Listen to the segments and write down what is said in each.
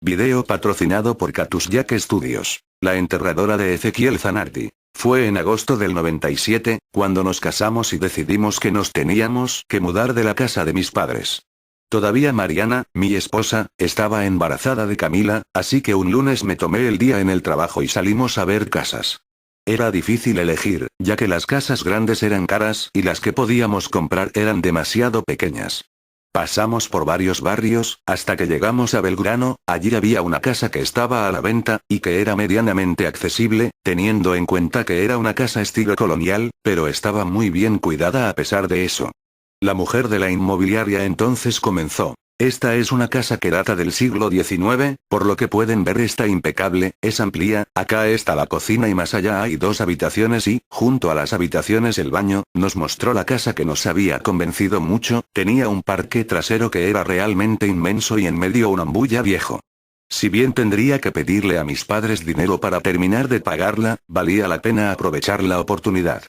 Video patrocinado por Catusjack Studios. La enterradora de Ezequiel Zanardi. Fue en agosto del 97, cuando nos casamos y decidimos que nos teníamos que mudar de la casa de mis padres. Todavía Mariana, mi esposa, estaba embarazada de Camila, así que un lunes me tomé el día en el trabajo y salimos a ver casas. Era difícil elegir, ya que las casas grandes eran caras y las que podíamos comprar eran demasiado pequeñas. Pasamos por varios barrios, hasta que llegamos a Belgrano. Allí había una casa que estaba a la venta, y que era medianamente accesible, teniendo en cuenta que era una casa estilo colonial, pero estaba muy bien cuidada a pesar de eso. La mujer de la inmobiliaria entonces comenzó. Esta es una casa que data del siglo XIX, por lo que pueden ver está impecable, es amplia, acá está la cocina y más allá hay 2 habitaciones y, junto a las habitaciones el baño. Nos mostró la casa que nos había convencido mucho, tenía un parque trasero que era realmente inmenso y en medio un ambulla viejo. Si bien tendría que pedirle a mis padres dinero para terminar de pagarla, valía la pena aprovechar la oportunidad.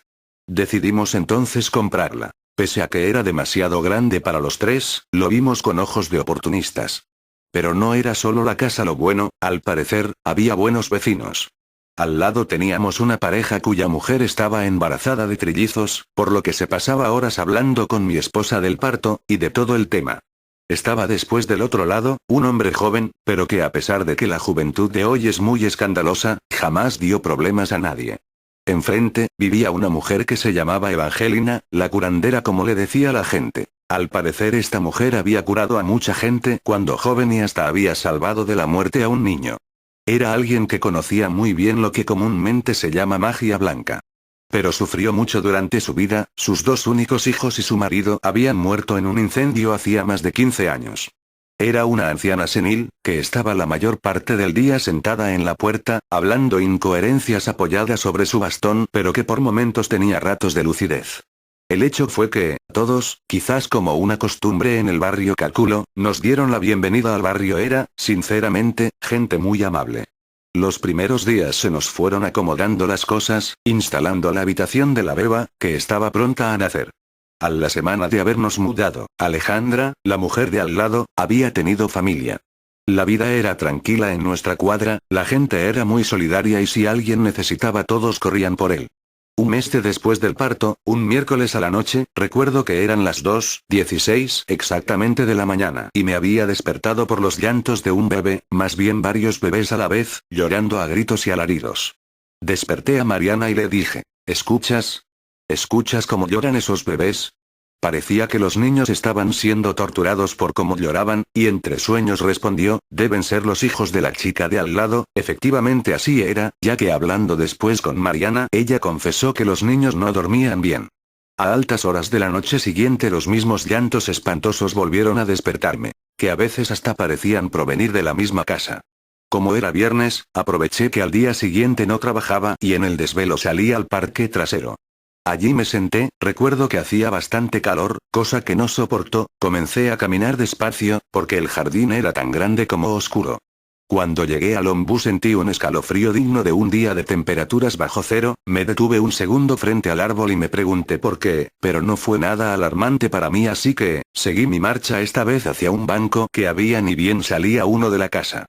Decidimos entonces comprarla. Pese a que era demasiado grande para los 3, lo vimos con ojos de oportunistas. Pero no era solo la casa lo bueno, al parecer, había buenos vecinos. Al lado teníamos una pareja cuya mujer estaba embarazada de trillizos, por lo que se pasaba horas hablando con mi esposa del parto, y de todo el tema. Estaba después del otro lado, un hombre joven, pero que a pesar de que la juventud de hoy es muy escandalosa, jamás dio problemas a nadie. Enfrente, vivía una mujer que se llamaba Evangelina, la curandera como le decía la gente. Al parecer esta mujer había curado a mucha gente cuando joven y hasta había salvado de la muerte a un niño. Era alguien que conocía muy bien lo que comúnmente se llama magia blanca. Pero sufrió mucho durante su vida, sus 2 únicos hijos y su marido habían muerto en un incendio hacía más de 15 años. Era una anciana senil, que estaba la mayor parte del día sentada en la puerta, hablando incoherencias apoyada sobre su bastón, pero que por momentos tenía ratos de lucidez. El hecho fue que, todos, quizás como una costumbre en el barrio calculo, nos dieron la bienvenida al barrio. Era, sinceramente, gente muy amable. Los primeros días se nos fueron acomodando las cosas, instalando la habitación de la beba, que estaba pronta a nacer. A la semana de habernos mudado, Alejandra, la mujer de al lado, había tenido familia. La vida era tranquila en nuestra cuadra, la gente era muy solidaria y si alguien necesitaba todos corrían por él. Un mes después del parto, un miércoles a la noche, recuerdo que eran las 2:16 exactamente de la mañana y me había despertado por los llantos de un bebé, más bien varios bebés a la vez, llorando a gritos y alaridos. Desperté a Mariana y le dije, ¿escuchas? ¿Escuchas cómo lloran esos bebés? Parecía que los niños estaban siendo torturados por cómo lloraban, y entre sueños respondió, deben ser los hijos de la chica de al lado. Efectivamente así era, ya que hablando después con Mariana, ella confesó que los niños no dormían bien. A altas horas de la noche siguiente los mismos llantos espantosos volvieron a despertarme, que a veces hasta parecían provenir de la misma casa. Como era viernes, aproveché que al día siguiente no trabajaba y en el desvelo salí al parque trasero. Allí me senté, recuerdo que hacía bastante calor, cosa que no soportó, comencé a caminar despacio, porque el jardín era tan grande como oscuro. Cuando llegué al ombú sentí un escalofrío digno de un día de temperaturas bajo cero, me detuve un segundo frente al árbol y me pregunté por qué, pero no fue nada alarmante para mí así que, seguí mi marcha esta vez hacia un banco que había ni bien salía uno de la casa.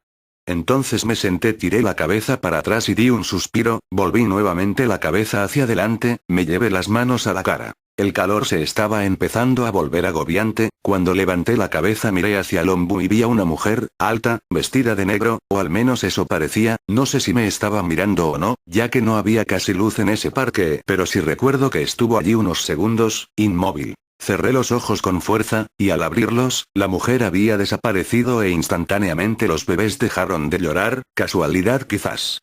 Entonces me senté, tiré la cabeza para atrás y di un suspiro, volví nuevamente la cabeza hacia adelante, me llevé las manos a la cara. El calor se estaba empezando a volver agobiante, cuando levanté la cabeza miré hacia el ombú y vi a una mujer, alta, vestida de negro, o al menos eso parecía, no sé si me estaba mirando o no, ya que no había casi luz en ese parque, pero sí recuerdo que estuvo allí unos segundos, inmóvil. Cerré los ojos con fuerza, y al abrirlos, la mujer había desaparecido e instantáneamente los bebés dejaron de llorar, casualidad quizás.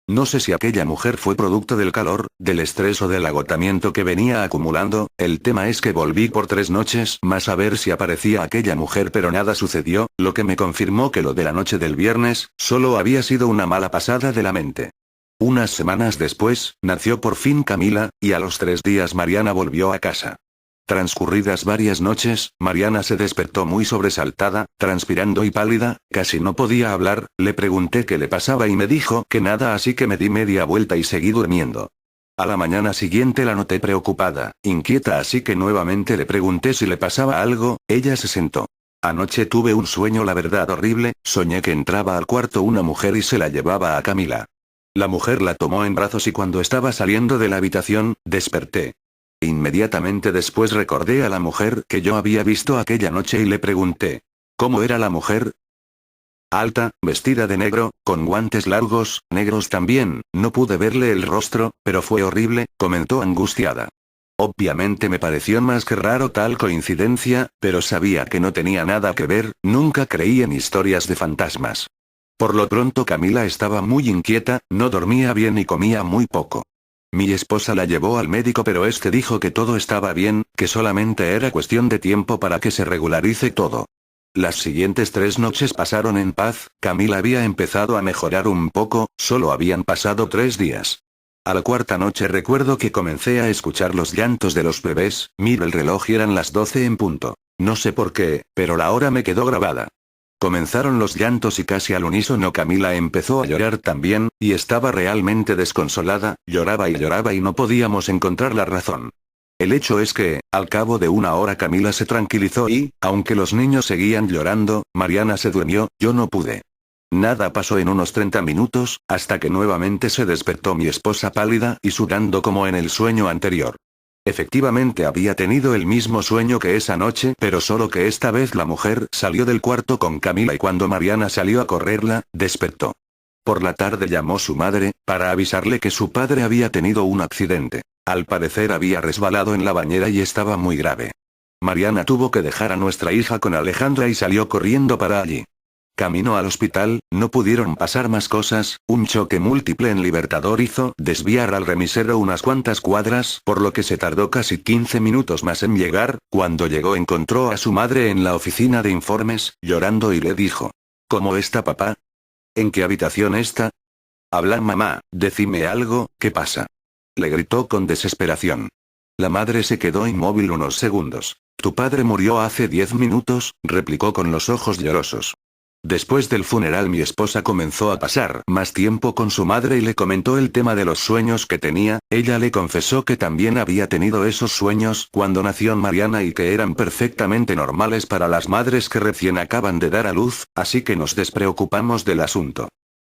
No sé si aquella mujer fue producto del calor, del estrés o del agotamiento que venía acumulando, el tema es que volví por 3 noches más a ver si aparecía aquella mujer pero nada sucedió, lo que me confirmó que lo de la noche del viernes, solo había sido una mala pasada de la mente. Unas semanas después, nació por fin Camila, y a los 3 días Mariana volvió a casa. Transcurridas varias noches, Mariana se despertó muy sobresaltada, transpirando y pálida, casi no podía hablar. Le pregunté qué le pasaba y me dijo que nada, así que me di media vuelta y seguí durmiendo. A la mañana siguiente la noté preocupada, inquieta, así que nuevamente le pregunté si le pasaba algo. Ella se sentó. Anoche tuve un sueño la verdad horrible, soñé que entraba al cuarto una mujer y se la llevaba a Camila. La mujer la tomó en brazos y cuando estaba saliendo de la habitación, desperté. Inmediatamente después recordé a la mujer que yo había visto aquella noche y le pregunté. ¿Cómo era la mujer? Alta, vestida de negro, con guantes largos, negros también, no pude verle el rostro, pero fue horrible, comentó angustiada. Obviamente me pareció más que raro tal coincidencia, pero sabía que no tenía nada que ver, nunca creí en historias de fantasmas. Por lo pronto Camila estaba muy inquieta, no dormía bien y comía muy poco. Mi esposa la llevó al médico pero este dijo que todo estaba bien, que solamente era cuestión de tiempo para que se regularice todo. Las siguientes 3 noches pasaron en paz, Camila había empezado a mejorar un poco, solo habían pasado 3 días. A la cuarta noche recuerdo que comencé a escuchar los llantos de los bebés, miré el reloj y eran las 12 en punto. No sé por qué, pero la hora me quedó grabada. Comenzaron los llantos y casi al unísono Camila empezó a llorar también, y estaba realmente desconsolada, lloraba y no podíamos encontrar la razón. El hecho es que, al cabo de 1 hora Camila se tranquilizó y, aunque los niños seguían llorando, Mariana se durmió, yo no pude. Nada pasó en unos 30 minutos, hasta que nuevamente se despertó mi esposa pálida y sudando como en el sueño anterior. Efectivamente había tenido el mismo sueño que esa noche, pero solo que esta vez la mujer salió del cuarto con Camila y cuando Mariana salió a correrla, despertó. Por la tarde llamó su madre, para avisarle que su padre había tenido un accidente. Al parecer había resbalado en la bañera y estaba muy grave. Mariana tuvo que dejar a nuestra hija con Alejandra y salió corriendo para allí. Camino al hospital, no pudieron pasar más cosas, un choque múltiple en Libertador hizo desviar al remisero unas cuantas cuadras, por lo que se tardó casi 15 minutos más en llegar, cuando llegó encontró a su madre en la oficina de informes, llorando y le dijo. ¿Cómo está papá? ¿En qué habitación está? Habla mamá, decime algo, ¿qué pasa? Le gritó con desesperación. La madre se quedó inmóvil unos segundos. Tu padre murió hace 10 minutos, replicó con los ojos llorosos. Después del funeral mi esposa comenzó a pasar más tiempo con su madre y le comentó el tema de los sueños que tenía, ella le confesó que también había tenido esos sueños cuando nació Mariana y que eran perfectamente normales para las madres que recién acaban de dar a luz, así que nos despreocupamos del asunto.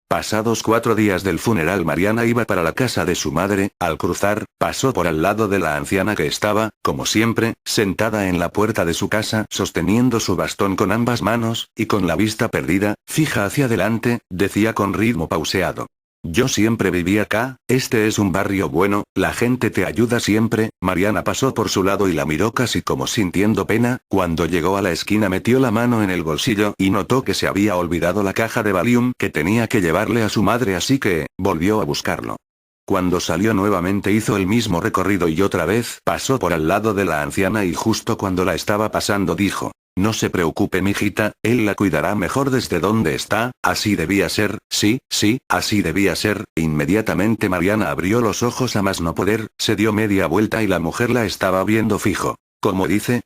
Pasados 4 días del funeral Mariana iba para la casa de su madre, al cruzar, pasó por al lado de la anciana que estaba, como siempre, sentada en la puerta de su casa sosteniendo su bastón con ambas manos, y con la vista perdida, fija hacia adelante, decía con ritmo pauseado. Yo siempre viví acá, este es un barrio bueno, la gente te ayuda siempre. Mariana pasó por su lado y la miró casi como sintiendo pena, cuando llegó a la esquina metió la mano en el bolsillo y notó que se había olvidado la caja de Valium que tenía que llevarle a su madre así que, volvió a buscarlo. Cuando salió nuevamente hizo el mismo recorrido y otra vez pasó por al lado de la anciana y justo cuando la estaba pasando dijo. No se preocupe mijita, él la cuidará mejor desde donde está, así debía ser, sí, así debía ser. Inmediatamente Mariana abrió los ojos a más no poder, se dio media vuelta y la mujer la estaba viendo fijo. ¿Cómo dice?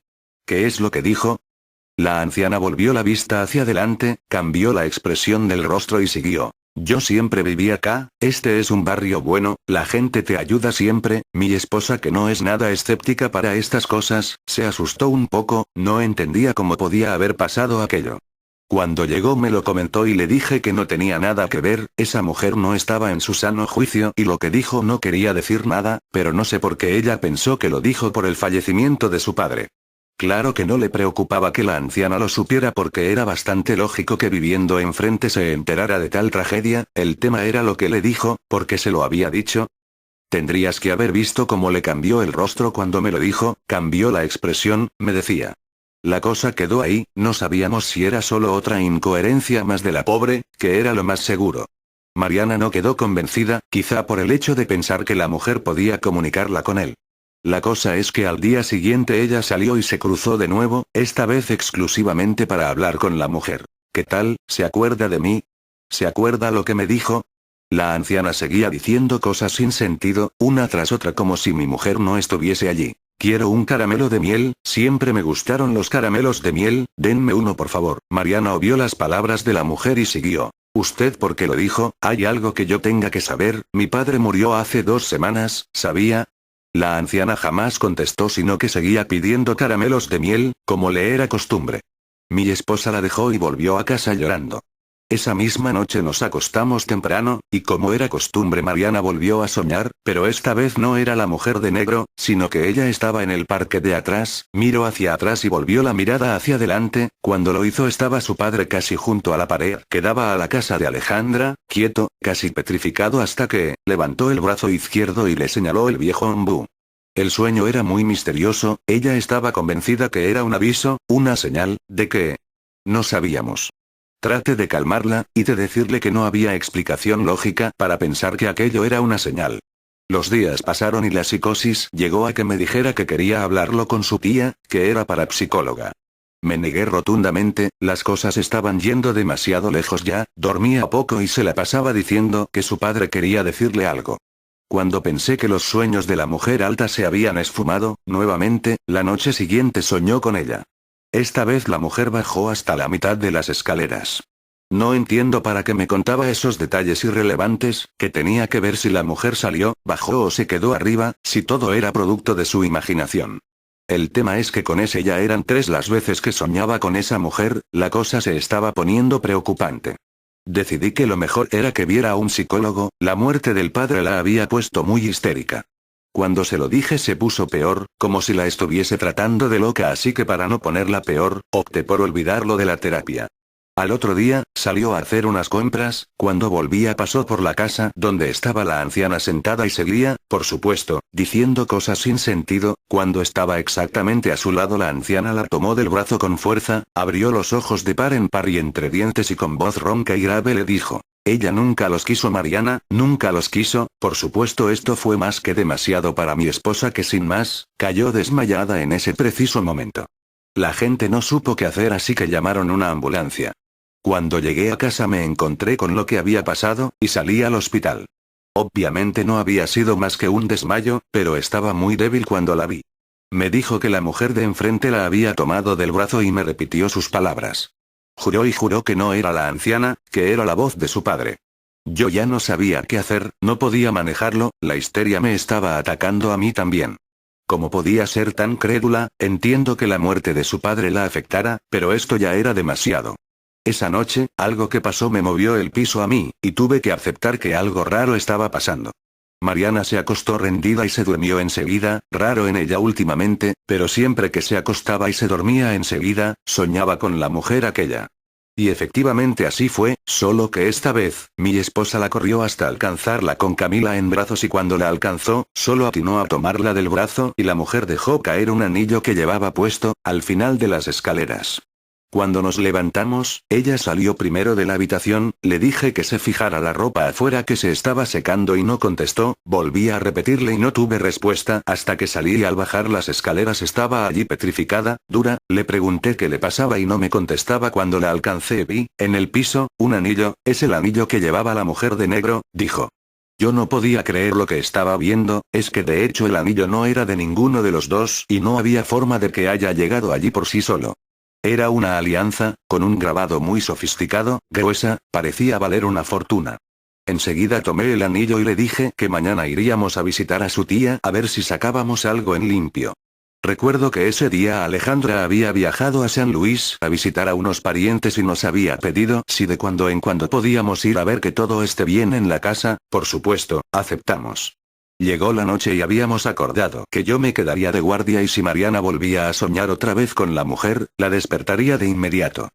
¿Qué es lo que dijo? La anciana volvió la vista hacia adelante, cambió la expresión del rostro y siguió. Yo siempre viví acá, este es un barrio bueno, la gente te ayuda siempre. Mi esposa que no es nada escéptica para estas cosas, se asustó un poco, no entendía cómo podía haber pasado aquello. Cuando llegó me lo comentó y le dije que no tenía nada que ver, esa mujer no estaba en su sano juicio y lo que dijo no quería decir nada, pero no sé por qué ella pensó que lo dijo por el fallecimiento de su padre. Claro que no le preocupaba que la anciana lo supiera porque era bastante lógico que viviendo enfrente se enterara de tal tragedia, el tema era lo que le dijo, porque se lo había dicho. Tendrías que haber visto cómo le cambió el rostro cuando me lo dijo, cambió la expresión, me decía. La cosa quedó ahí, no sabíamos si era solo otra incoherencia más de la pobre, que era lo más seguro. Mariana no quedó convencida, quizá por el hecho de pensar que la mujer podía comunicarla con él. La cosa es que al día siguiente ella salió y se cruzó de nuevo, esta vez exclusivamente para hablar con la mujer. ¿Qué tal? ¿Se acuerda de mí? ¿Se acuerda lo que me dijo? La anciana seguía diciendo cosas sin sentido, una tras otra como si mi mujer no estuviese allí. Quiero un caramelo de miel, siempre me gustaron los caramelos de miel, denme uno por favor. Mariana obvió las palabras de la mujer y siguió. ¿Usted por qué lo dijo? ¿Hay algo que yo tenga que saber? Mi padre murió hace 2 semanas, ¿sabía? La anciana jamás contestó sino que seguía pidiendo caramelos de miel, como le era costumbre. Mi esposa la dejó y volvió a casa llorando. Esa misma noche nos acostamos temprano, y como era costumbre Mariana volvió a soñar, pero esta vez no era la mujer de negro, sino que ella estaba en el parque de atrás, miró hacia atrás y volvió la mirada hacia adelante, cuando lo hizo estaba su padre casi junto a la pared que daba a la casa de Alejandra, quieto, casi petrificado hasta que, levantó el brazo izquierdo y le señaló el viejo ombú. El sueño era muy misterioso, ella estaba convencida que era un aviso, una señal, de que... No sabíamos. Traté de calmarla, y de decirle que no había explicación lógica para pensar que aquello era una señal. Los días pasaron y la psicosis llegó a que me dijera que quería hablarlo con su tía, que era parapsicóloga. Me negué rotundamente, las cosas estaban yendo demasiado lejos ya, dormía poco y se la pasaba diciendo que su padre quería decirle algo. Cuando pensé que los sueños de la mujer alta se habían esfumado, nuevamente, la noche siguiente soñó con ella. Esta vez la mujer bajó hasta la mitad de las escaleras. No entiendo para qué me contaba esos detalles irrelevantes, que tenía que ver si la mujer salió, bajó o se quedó arriba, si todo era producto de su imaginación. El tema es que con ese ya eran 3 las veces que soñaba con esa mujer, la cosa se estaba poniendo preocupante. Decidí que lo mejor era que viera a un psicólogo, la muerte del padre la había puesto muy histérica. Cuando se lo dije se puso peor, como si la estuviese tratando de loca, así que para no ponerla peor, opté por olvidarlo de la terapia. Al otro día, salió a hacer unas compras, cuando volvía pasó por la casa donde estaba la anciana sentada y seguía, por supuesto, diciendo cosas sin sentido. Cuando estaba exactamente a su lado la anciana la tomó del brazo con fuerza, abrió los ojos de par en par y entre dientes y con voz ronca y grave le dijo: ella nunca los quiso Mariana, nunca los quiso. Por supuesto esto fue más que demasiado para mi esposa que sin más, cayó desmayada en ese preciso momento. La gente no supo qué hacer así que llamaron una ambulancia. Cuando llegué a casa me encontré con lo que había pasado, y salí al hospital. Obviamente no había sido más que un desmayo, pero estaba muy débil cuando la vi. Me dijo que la mujer de enfrente la había tomado del brazo y me repitió sus palabras. Juró y juró que no era la anciana, que era la voz de su padre. Yo ya no sabía qué hacer, no podía manejarlo, la histeria me estaba atacando a mí también. ¿Cómo podía ser tan crédula? Entiendo que la muerte de su padre la afectara, pero esto ya era demasiado. Esa noche, algo que pasó me movió el piso a mí, y tuve que aceptar que algo raro estaba pasando. Mariana se acostó rendida y se durmió enseguida, raro en ella últimamente, pero siempre que se acostaba y se dormía enseguida, soñaba con la mujer aquella. Y efectivamente así fue, solo que esta vez, mi esposa la corrió hasta alcanzarla con Camila en brazos y cuando la alcanzó, solo atinó a tomarla del brazo y la mujer dejó caer un anillo que llevaba puesto, al final de las escaleras. Cuando nos levantamos, ella salió primero de la habitación, le dije que se fijara la ropa afuera que se estaba secando y no contestó, volví a repetirle y no tuve respuesta hasta que salí y al bajar las escaleras estaba allí petrificada, dura, le pregunté qué le pasaba y no me contestaba. Cuando la alcancé vi, en el piso, un anillo, es el anillo que llevaba la mujer de negro, dijo. Yo no podía creer lo que estaba viendo, es que de hecho el anillo no era de ninguno de los dos y no había forma de que haya llegado allí por sí solo. Era una alianza, con un grabado muy sofisticado, gruesa, parecía valer una fortuna. Enseguida tomé el anillo y le dije que mañana iríamos a visitar a su tía a ver si sacábamos algo en limpio. Recuerdo que ese día Alejandra había viajado a San Luis a visitar a unos parientes y nos había pedido si de cuando en cuando podíamos ir a ver que todo esté bien en la casa. Por supuesto, aceptamos. Llegó la noche y habíamos acordado que yo me quedaría de guardia y si Mariana volvía a soñar otra vez con la mujer, la despertaría de inmediato.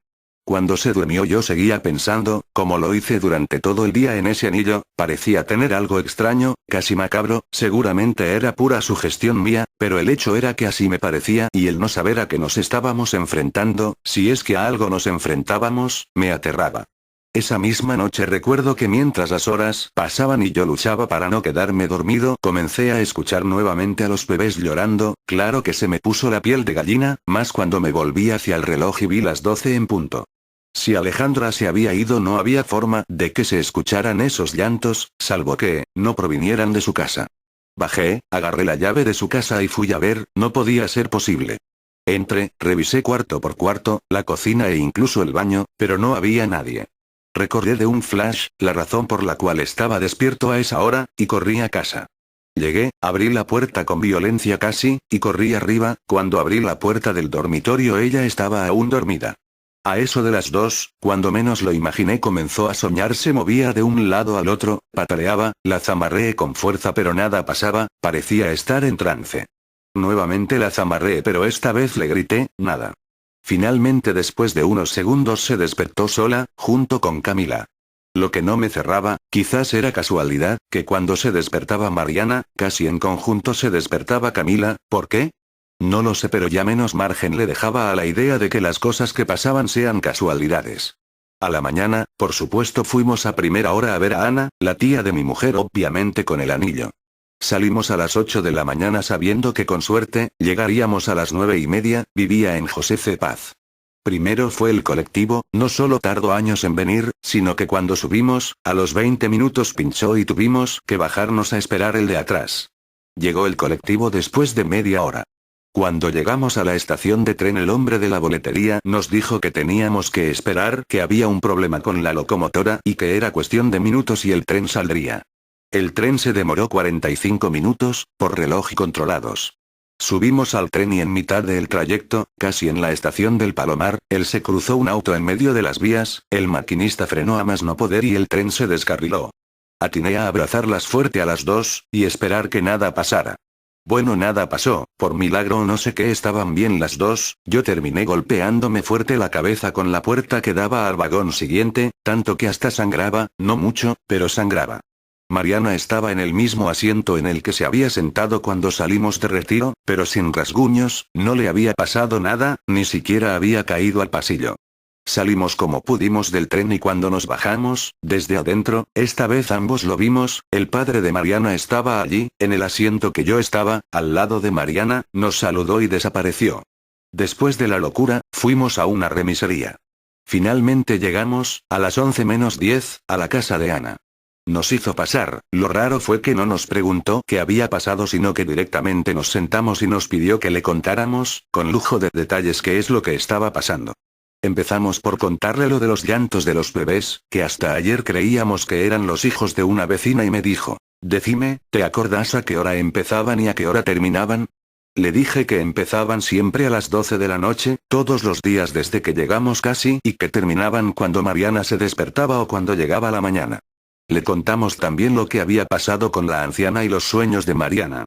Cuando se durmió yo seguía pensando, como lo hice durante todo el día en ese anillo, parecía tener algo extraño, casi macabro, seguramente era pura sugestión mía, pero el hecho era que así me parecía y el no saber a qué nos estábamos enfrentando, si es que a algo nos enfrentábamos, me aterraba. Esa misma noche recuerdo que mientras las horas pasaban y yo luchaba para no quedarme dormido, comencé a escuchar nuevamente a los bebés llorando, claro que se me puso la piel de gallina, más cuando me volví hacia el reloj y vi las 12 en punto. Si Alejandra se había ido no había forma de que se escucharan esos llantos, salvo que, no provinieran de su casa. Bajé, agarré la llave de su casa y fui a ver, no podía ser posible. Entré, revisé cuarto por cuarto, la cocina e incluso el baño, pero no había nadie. Recordé de un flash, la razón por la cual estaba despierto a esa hora, y corrí a casa. Llegué, abrí la puerta con violencia casi, y corrí arriba. Cuando abrí la puerta del dormitorio ella estaba aún dormida. A eso de las 2, cuando menos lo imaginé, comenzó a soñar, se movía de un lado al otro, pataleaba, la zamarreé con fuerza pero nada pasaba, parecía estar en trance. Nuevamente la zamarreé pero esta vez le grité, nada. Finalmente después de unos segundos se despertó sola, junto con Camila. Lo que no me cerraba, quizás era casualidad, que cuando se despertaba Mariana, casi en conjunto se despertaba Camila, ¿por qué? No lo sé, pero ya menos margen le dejaba a la idea de que las cosas que pasaban sean casualidades. A la mañana, por supuesto, fuimos a primera hora a ver a Ana, la tía de mi mujer, obviamente con el anillo. Salimos a las 8 de la mañana sabiendo que con suerte, llegaríamos a las 9:30, vivía en José C. Paz. Primero fue el colectivo, no solo tardó años en venir, sino que cuando subimos, a los 20 minutos pinchó y tuvimos que bajarnos a esperar el de atrás. Llegó el colectivo después de media hora. Cuando llegamos a la estación de tren, el hombre de la boletería nos dijo que teníamos que esperar, que había un problema con la locomotora y que era cuestión de minutos y el tren saldría. El tren se demoró 45 minutos, por reloj y controlados. Subimos al tren y en mitad del trayecto, casi en la estación del Palomar, él se cruzó un auto en medio de las vías, el maquinista frenó a más no poder y el tren se descarriló. Atiné a abrazarlas fuerte a las dos, y esperar que nada pasara. Bueno, nada pasó, por milagro o no sé qué, estaban bien las dos, yo terminé golpeándome fuerte la cabeza con la puerta que daba al vagón siguiente, tanto que hasta sangraba, no mucho, pero sangraba. Mariana estaba en el mismo asiento en el que se había sentado cuando salimos de retiro, pero sin rasguños, no le había pasado nada, ni siquiera había caído al pasillo. Salimos como pudimos del tren y cuando nos bajamos, desde adentro, esta vez ambos lo vimos, el padre de Mariana estaba allí, en el asiento que yo estaba, al lado de Mariana, nos saludó y desapareció. Después de la locura, fuimos a una remisería. Finalmente llegamos, a las 11 menos 10, a la casa de Ana. Nos hizo pasar, lo raro fue que no nos preguntó qué había pasado sino que directamente nos sentamos y nos pidió que le contáramos, con lujo de detalles, qué es lo que estaba pasando. Empezamos por contarle lo de los llantos de los bebés, que hasta ayer creíamos que eran los hijos de una vecina y me dijo, decime, ¿te acordás a qué hora empezaban y a qué hora terminaban? Le dije que empezaban siempre a las 12 de la noche, todos los días desde que llegamos casi, y que terminaban cuando Mariana se despertaba o cuando llegaba la mañana. Le contamos también lo que había pasado con la anciana y los sueños de Mariana.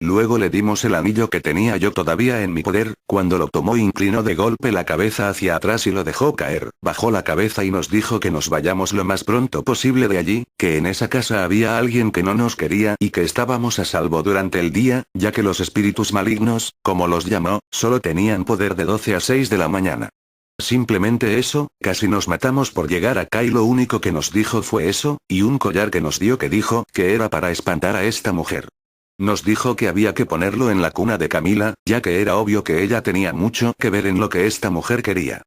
Luego le dimos el anillo que tenía yo todavía en mi poder, cuando lo tomó inclinó de golpe la cabeza hacia atrás y lo dejó caer, bajó la cabeza y nos dijo que nos vayamos lo más pronto posible de allí, que en esa casa había alguien que no nos quería y que estábamos a salvo durante el día, ya que los espíritus malignos, como los llamó, solo tenían poder de 12 a 6 de la mañana. Simplemente eso, casi nos matamos por llegar acá y lo único que nos dijo fue eso, y un collar que nos dio que dijo que era para espantar a esta mujer. Nos dijo que había que ponerlo en la cuna de Camila, ya que era obvio que ella tenía mucho que ver en lo que esta mujer quería.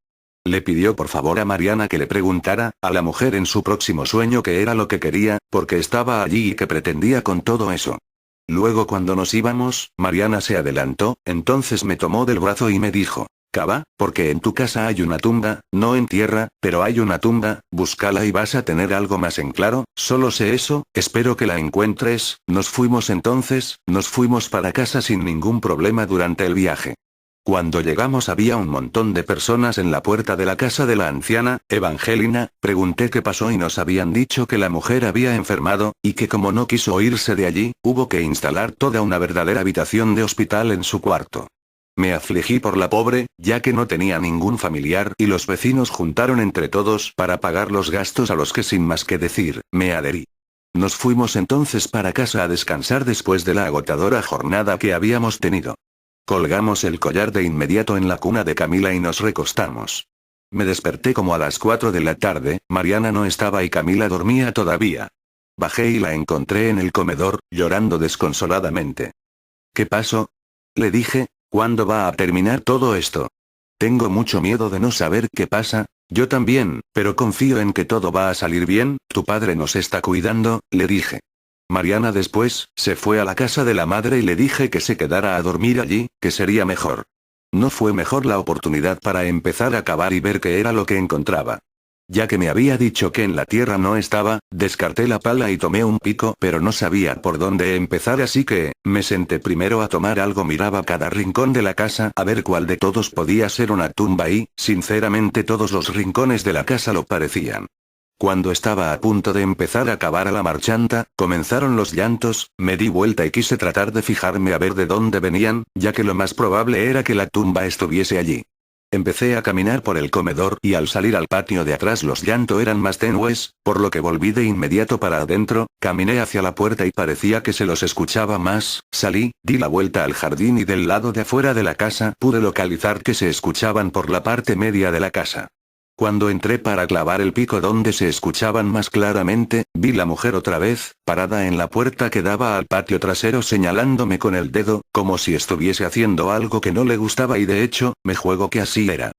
Le pidió por favor a Mariana que le preguntara a la mujer en su próximo sueño qué era lo que quería, porque estaba allí y qué pretendía con todo eso. Luego cuando nos íbamos, Mariana se adelantó, entonces me tomó del brazo y me dijo, Cava, porque en tu casa hay una tumba, no en tierra, pero hay una tumba, búscala y vas a tener algo más en claro, solo sé eso, espero que la encuentres. Nos fuimos para casa sin ningún problema durante el viaje. Cuando llegamos había un montón de personas en la puerta de la casa de la anciana, Evangelina, pregunté qué pasó y nos habían dicho que la mujer había enfermado, y que como no quiso irse de allí, hubo que instalar toda una verdadera habitación de hospital en su cuarto. Me afligí por la pobre, ya que no tenía ningún familiar y los vecinos juntaron entre todos para pagar los gastos a los que sin más que decir, me adherí. Nos fuimos entonces para casa a descansar después de la agotadora jornada que habíamos tenido. Colgamos el collar de inmediato en la cuna de Camila y nos recostamos. Me desperté como a las 4 de la tarde, Mariana no estaba y Camila dormía todavía. Bajé y la encontré en el comedor, llorando desconsoladamente. ¿Qué pasó? Le dije. ¿Cuándo va a terminar todo esto? Tengo mucho miedo de no saber qué pasa. Yo también, pero confío en que todo va a salir bien, tu padre nos está cuidando, le dije. Mariana después, se fue a la casa de la madre y le dije que se quedara a dormir allí, que sería mejor. No fue mejor la oportunidad para empezar a cavar y ver qué era lo que encontraba. Ya que me había dicho que en la tierra no estaba, descarté la pala y tomé un pico, pero no sabía por dónde empezar, así que, me senté primero a tomar algo, miraba cada rincón de la casa a ver cuál de todos podía ser una tumba y, sinceramente, todos los rincones de la casa lo parecían. Cuando estaba a punto de empezar a cavar a la marchanta, comenzaron los llantos, me di vuelta y quise tratar de fijarme a ver de dónde venían, ya que lo más probable era que la tumba estuviese allí. Empecé a caminar por el comedor y al salir al patio de atrás los llantos eran más tenues, por lo que volví de inmediato para adentro, caminé hacia la puerta y parecía que se los escuchaba más, salí, di la vuelta al jardín y del lado de afuera de la casa pude localizar que se escuchaban por la parte media de la casa. Cuando entré para clavar el pico donde se escuchaban más claramente, vi la mujer otra vez, parada en la puerta que daba al patio trasero señalándome con el dedo, como si estuviese haciendo algo que no le gustaba y de hecho, me juego que así era.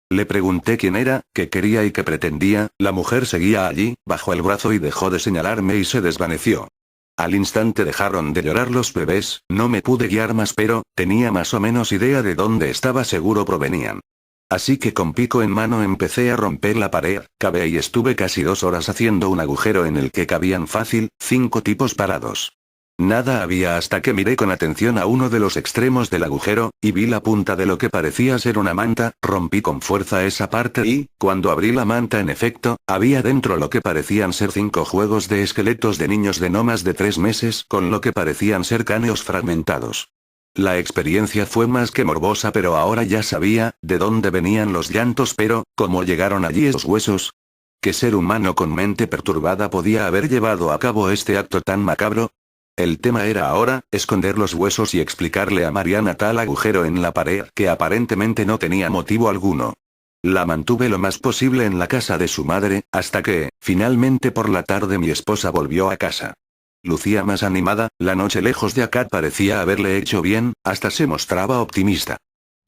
Le pregunté quién era, qué quería y qué pretendía, la mujer seguía allí, bajó el brazo y dejó de señalarme y se desvaneció. Al instante dejaron de llorar los bebés, no me pude guiar más pero, tenía más o menos idea de dónde estaba seguro provenían. Así que con pico en mano empecé a romper la pared, cavé y estuve casi 2 horas haciendo un agujero en el que cabían fácil, 5 tipos parados. Nada había hasta que miré con atención a uno de los extremos del agujero, y vi la punta de lo que parecía ser una manta, rompí con fuerza esa parte y, cuando abrí la manta en efecto, había dentro lo que parecían ser 5 juegos de esqueletos de niños de no más de 3 meses, con lo que parecían ser cráneos fragmentados. La experiencia fue más que morbosa, pero ahora ya sabía de dónde venían los llantos, pero, ¿cómo llegaron allí esos huesos? ¿Qué ser humano con mente perturbada podía haber llevado a cabo este acto tan macabro? El tema era ahora, esconder los huesos y explicarle a Mariana tal agujero en la pared que aparentemente no tenía motivo alguno. La mantuve lo más posible en la casa de su madre, hasta que, finalmente por la tarde mi esposa volvió a casa. Lucía más animada, la noche lejos de acá parecía haberle hecho bien, hasta se mostraba optimista.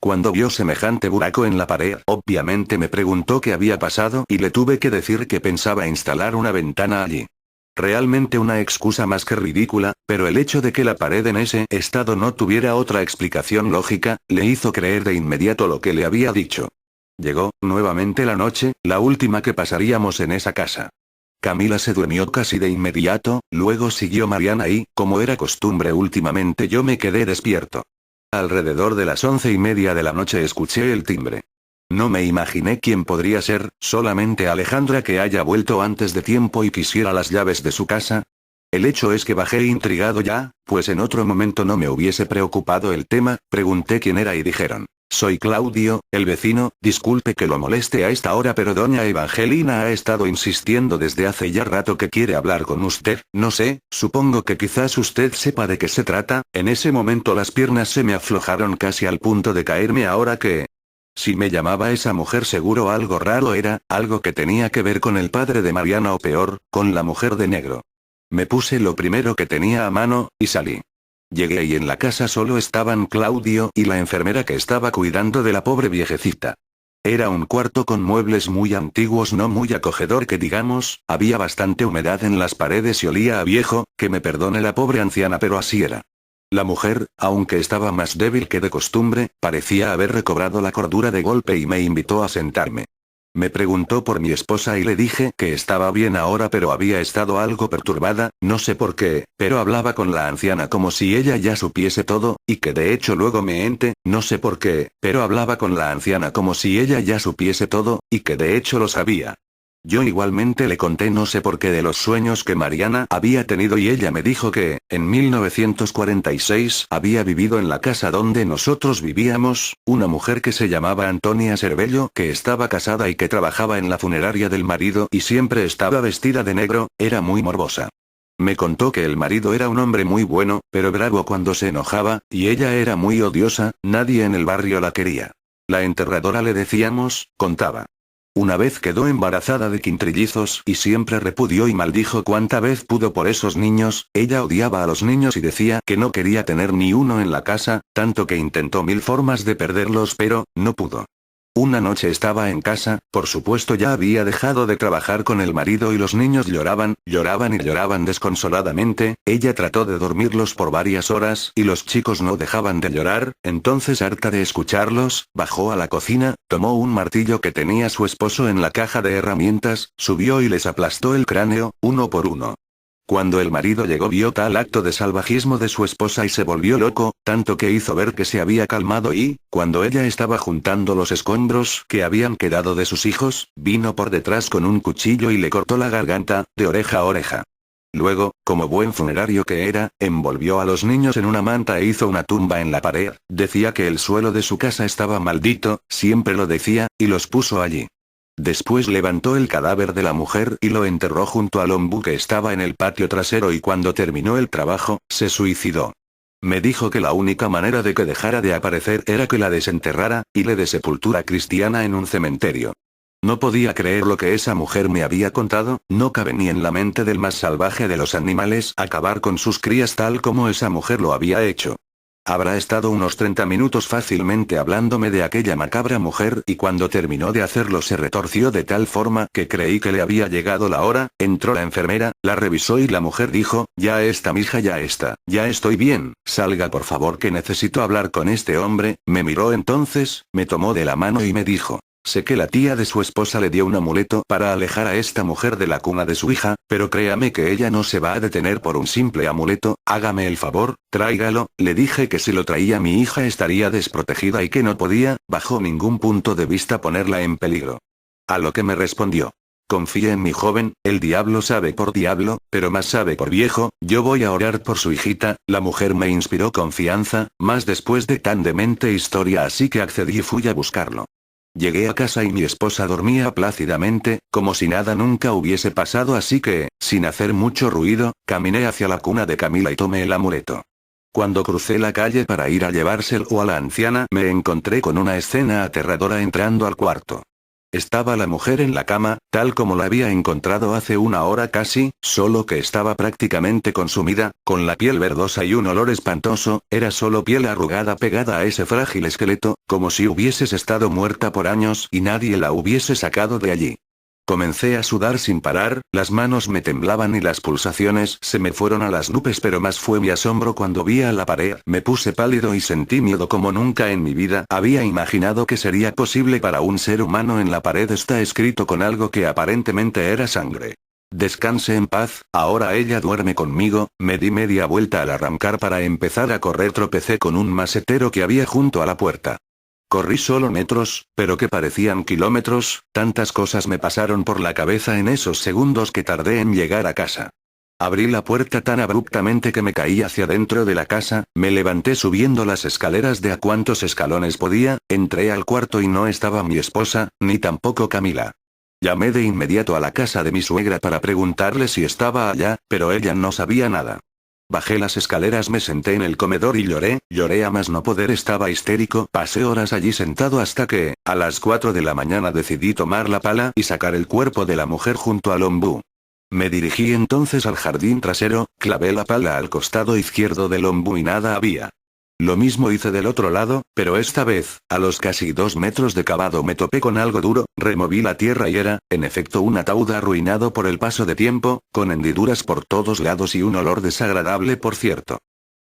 Cuando vio semejante buraco en la pared, obviamente me preguntó qué había pasado y le tuve que decir que pensaba instalar una ventana allí. Realmente una excusa más que ridícula, pero el hecho de que la pared en ese estado no tuviera otra explicación lógica, le hizo creer de inmediato lo que le había dicho. Llegó, nuevamente la noche, la última que pasaríamos en esa casa. Camila se durmió casi de inmediato, luego siguió Mariana y, como era costumbre últimamente, yo me quedé despierto. Alrededor de las 11:30 de la noche escuché el timbre. No me imaginé quién podría ser, solamente Alejandra que haya vuelto antes de tiempo y quisiera las llaves de su casa. El hecho es que bajé intrigado ya, pues en otro momento no me hubiese preocupado el tema, pregunté quién era y dijeron: soy Claudio, el vecino, disculpe que lo moleste a esta hora, pero doña Evangelina ha estado insistiendo desde hace ya rato que quiere hablar con usted, no sé, supongo que quizás usted sepa de qué se trata. En ese momento las piernas se me aflojaron casi al punto de caerme ahora que... Si me llamaba esa mujer seguro algo raro era, algo que tenía que ver con el padre de Mariana o peor, con la mujer de negro. Me puse lo primero que tenía a mano, y salí. Llegué y en la casa solo estaban Claudio y la enfermera que estaba cuidando de la pobre viejecita. Era un cuarto con muebles muy antiguos, no muy acogedor que digamos, había bastante humedad en las paredes y olía a viejo, que me perdone la pobre anciana, pero así era. La mujer, aunque estaba más débil que de costumbre, parecía haber recobrado la cordura de golpe y me invitó a sentarme. Me preguntó por mi esposa y le dije que estaba bien ahora, pero había estado algo perturbada, no sé por qué, pero hablaba con la anciana como si ella ya supiese todo, y que de hecho luego no sé por qué, pero hablaba con la anciana como si ella ya supiese todo, y que de hecho lo sabía. Yo igualmente le conté no sé por qué de los sueños que Mariana había tenido y ella me dijo que, en 1946, había vivido en la casa donde nosotros vivíamos, una mujer que se llamaba Antonia Cervello, que estaba casada y que trabajaba en la funeraria del marido y siempre estaba vestida de negro, era muy morbosa. Me contó que el marido era un hombre muy bueno, pero bravo cuando se enojaba, y ella era muy odiosa, nadie en el barrio la quería. La enterradora le decíamos, contaba. Una vez quedó embarazada de quintrillizos y siempre repudió y maldijo cuanta vez pudo por esos niños. Ella odiaba a los niños y decía que no quería tener ni uno en la casa, tanto que intentó 1000 formas de perderlos pero, no pudo. Una noche estaba en casa, por supuesto ya había dejado de trabajar con el marido y los niños lloraban, lloraban y lloraban desconsoladamente, ella trató de dormirlos por varias horas y los chicos no dejaban de llorar, entonces harta de escucharlos, bajó a la cocina, tomó un martillo que tenía su esposo en la caja de herramientas, subió y les aplastó el cráneo, uno por uno. Cuando el marido llegó vio tal acto de salvajismo de su esposa y se volvió loco, tanto que hizo ver que se había calmado y, cuando ella estaba juntando los escombros que habían quedado de sus hijos, vino por detrás con un cuchillo y le cortó la garganta, de oreja a oreja. Luego, como buen funerario que era, envolvió a los niños en una manta e hizo una tumba en la pared, decía que el suelo de su casa estaba maldito, siempre lo decía, y los puso allí. Después levantó el cadáver de la mujer y lo enterró junto al ombú que estaba en el patio trasero y cuando terminó el trabajo, se suicidó. Me dijo que la única manera de que dejara de aparecer era que la desenterrara, y le dé sepultura cristiana en un cementerio. No podía creer lo que esa mujer me había contado, no cabe ni en la mente del más salvaje de los animales acabar con sus crías tal como esa mujer lo había hecho. Habrá estado unos 30 minutos fácilmente hablándome de aquella macabra mujer y cuando terminó de hacerlo se retorció de tal forma que creí que le había llegado la hora, entró la enfermera, la revisó y la mujer dijo, ya está mija ya está, ya estoy bien, salga por favor que necesito hablar con este hombre, me miró entonces, me tomó de la mano y me dijo. Sé que la tía de su esposa le dio un amuleto para alejar a esta mujer de la cuna de su hija, pero créame que ella no se va a detener por un simple amuleto, hágame el favor, tráigalo, le dije que si lo traía mi hija estaría desprotegida y que no podía, bajo ningún punto de vista ponerla en peligro. A lo que me respondió. Confía en mi joven, el diablo sabe por diablo, pero más sabe por viejo, yo voy a orar por su hijita, la mujer me inspiró confianza, más después de tan demente historia así que accedí y fui a buscarlo. Llegué a casa y mi esposa dormía plácidamente, como si nada nunca hubiese pasado así que, sin hacer mucho ruido, caminé hacia la cuna de Camila y tomé el amuleto. Cuando crucé la calle para ir a llevárselo a la anciana me encontré con una escena aterradora entrando al cuarto. Estaba la mujer en la cama, tal como la había encontrado hace una hora casi, solo que estaba prácticamente consumida, con la piel verdosa y un olor espantoso, era solo piel arrugada pegada a ese frágil esqueleto, como si hubieses estado muerta por años y nadie la hubiese sacado de allí. Comencé a sudar sin parar, las manos me temblaban y las pulsaciones se me fueron a las nubes pero más fue mi asombro cuando vi a la pared, me puse pálido y sentí miedo como nunca en mi vida había imaginado que sería posible para un ser humano. En la pared está escrito con algo que aparentemente era sangre. Descanse en paz, ahora ella duerme conmigo, me di media vuelta al arrancar para empezar a correr tropecé con un macetero que había junto a la puerta. Corrí solo metros, pero que parecían kilómetros, tantas cosas me pasaron por la cabeza en esos segundos que tardé en llegar a casa. Abrí la puerta tan abruptamente que me caí hacia dentro de la casa, me levanté subiendo las escaleras de a cuantos escalones podía, entré al cuarto y no estaba mi esposa, ni tampoco Camila. Llamé de inmediato a la casa de mi suegra para preguntarle si estaba allá, pero ella no sabía nada. Bajé las escaleras, me senté en el comedor y lloré a más no poder, estaba histérico, pasé horas allí sentado hasta que, a las 4 de la mañana decidí tomar la pala y sacar el cuerpo de la mujer junto al ombú. Me dirigí entonces al jardín trasero, clavé la pala al costado izquierdo del ombú y nada había. Lo mismo hice del otro lado, pero esta vez, a los casi 2 metros de cavado me topé con algo duro, removí la tierra y era, en efecto, un ataúd arruinado por el paso de tiempo, con hendiduras por todos lados y un olor desagradable por cierto.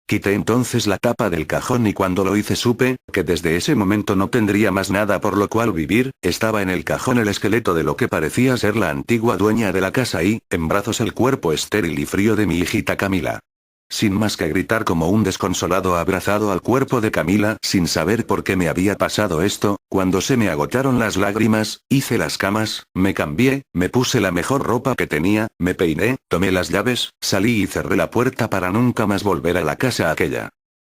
Quité entonces la tapa del cajón y cuando lo hice supe, que desde ese momento no tendría más nada por lo cual vivir, estaba en el cajón el esqueleto de lo que parecía ser la antigua dueña de la casa y, en brazos el cuerpo estéril y frío de mi hijita Camila. Sin más que gritar como un desconsolado abrazado al cuerpo de Camila, sin saber por qué me había pasado esto, cuando se me agotaron las lágrimas, hice las camas, me cambié, me puse la mejor ropa que tenía, me peiné, tomé las llaves, salí y cerré la puerta para nunca más volver a la casa aquella.